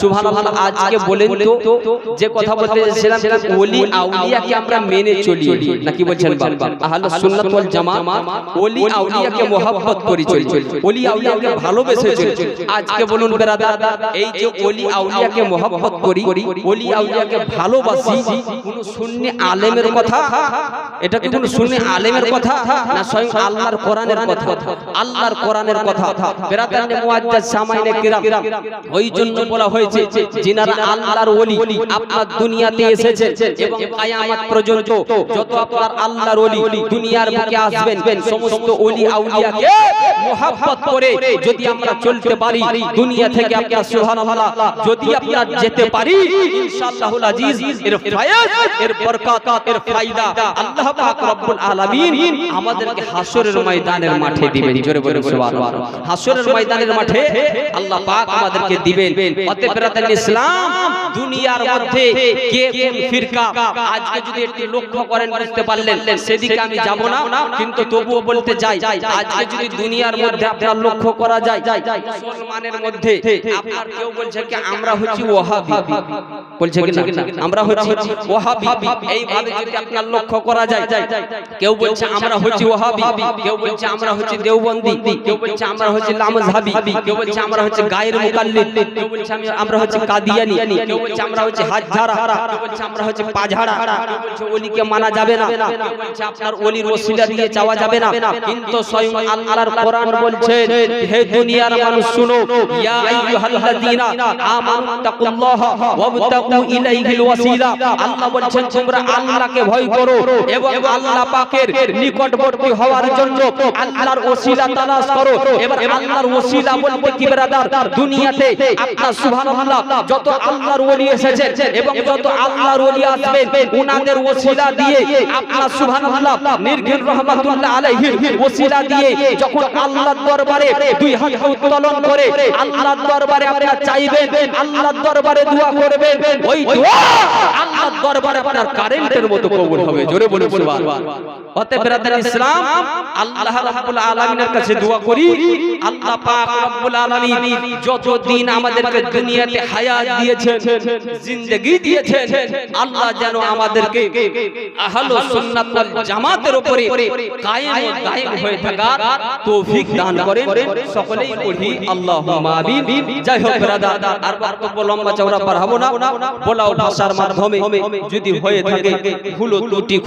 সুবহানাল্লাহ। আজকে বলেন তো যে কথা বলতে এসেছিলাম ওলি আউলিয়াকে আমরা মেনে চলি নাকি বলছেন বাবা? আহলুস সুন্নাত ওয়াল জামাত ওলি আউলিয়াকে মহব্বত করি চলি, ওলি আউলিয়াকে ভালোবেসে চলি। আজকে বলুন বেরাদার, এই যে ওলি আউলিয়াকে মহব্বত করি, ওলি আউলিয়াকে ভালোবাসি, কোন সুন্নি আলেমের কথা? এটা কি কোন সুন্নি আলেমের কথা না স্বয়ং আল্লাহর কোরআনের কথা? আল্লাহর কোরআনের কথা। বেরাদারনে মুআজ্জাজ সামাইনে কিরাম, ওই জন্য বলা হয়েছে যিনারা আল্লাহর ওলি আপনার দুনিয়াতে এসেছে এবং কিয়ামত পর্যন্ত যত আপনার আল্লাহর ওলি দুনিয়ার বুকে আসবেন, সমস্ত ওলি আউলিয়াকে মহব্বত করে যদি আমরা চলতে পারি দুনিয়া থেকে আপনার সুবহানাল্লাহ যদি আপনার যেতে পারি ইনশাআল্লাহুল আজিজ, এর ফায়দ এর বরকত এর ফায়দা আল্লাহ পাক রব্বুল আলামিন আমাদেরকে হাসরের ময়দানের মাঠে দিবেন। জোরে বলুন সুবহানাল্লাহ। হাসরের ময়দানের মাঠে আল্লাহ পাক আমাদেরকে দিবেন। অতএব বেরাদার ইসলাম, দুনিয়ার মধ্যে কে কোন ফিরকা আজকে যদি একটু লক্ষ্য করেন বুঝতে পারলেন, সেদিকে আমি যাব না, কিন্তু তবুও বলতে যাই আজকে যদি দুনিয়ার মধ্যে আপনার লক্ষ্য করা যায় মুসলমানের মধ্যে আপনার কেউ বলছে কি আমরা হচ্ছি ওয়াহাবি, বলছে কি না আমরা হচ্ছি ওয়াহাবি, এইভাবে যদি আপনার লক্ষ্য করা যায়, কেউ বলছে আমরা হচ্ছি ওয়াহাবি, কেউ বলছে আমরা হচ্ছি দেওবন্দি, কেউ বলছে আমরা হচ্ছি লামজহাবি, কেউ বলছে আমরা হচ্ছি গায়ের মুকাল্লিদ, কেউ বলছে আমরা হচ্ছি কাদিয়ানি, কেউ বলছে আমরা হচ্ছি হাজঝারা, কেউ বলছে আমরা হচ্ছি পাঝাড়া, কেউ বলছে ওলিকে মানা যাবে না, কেউ বলছে আপনার ওলির ওসিলা দিয়ে যাওয়া যাবে না। কিন্তু স্বয়ং আল্লাহর কোরআন বলছে হে দুনিয়ার মানুষ শুনো, ইয়া আইয়ুহাল্লাযীনা আমানু তাকুল্লাহা ওয়াবতাগু ইলাইহিল ওয়াসিলা। আল্লাহ বলছেন তোমরা আল্লাহকে ভয় করো এবং আল্লাহ পাকের নিকটবর্তী হওয়ার জন্য আল্লাহর ওসিলা তালাশ করো। এবার আল্লাহর ওসিলা বলতে কি ব্রাদার? দুনিয়াতে আপনার সুবহানাল্লাহ যত আল্লাহর ওলি এসেছে এবং যত আল্লাহর ওলি আসবেন উনাদের ওসিলা দিয়ে আপনার সুবহানাল্লাহ নির্ঘিন রহমাতুল্লাহ আলাইহির ওসিলা দিয়ে যখন আল্লাহর দরবারে দুই হাত উত্তোলন করে আল্লাহর দরবারে আপনারা চাইবেন, আল্লাহর দরবারে দোয়া করবেন, ওই দোয়া আল্লাহর দরবারে আপনার কারেন্টের মতো কবুল হবে। জোরে বলুন সুবহানাল্লাহ। অতএব ব্রাদার ইসলাম, আল্লাহ রাব্বুল আলামিনের কাছে দোয়া করি, আল্লাহ পাক রব্বুল আলামিন যতদিন আমাদেরকে দুনিয়াতে হায়াত দিয়েছেন, জিন্দেগি দিয়েছেন, আল্লাহ যেন আমাদেরকে আহলুস সুন্নাত ওয়াল জামাতের উপরে কায়েম ও দায়েম হয়ে থাকার তৌফিক দান করেন। সকলেই পড়ি আল্লাহুম্মা আমিন। যাই হোক ব্রাদার, আর বক্তব্য লম্বা চওড়া বাড়াবো না, বলাও ভাষার মাধ্যমে যদি হয়ে থাকে ভুল ত্রুটি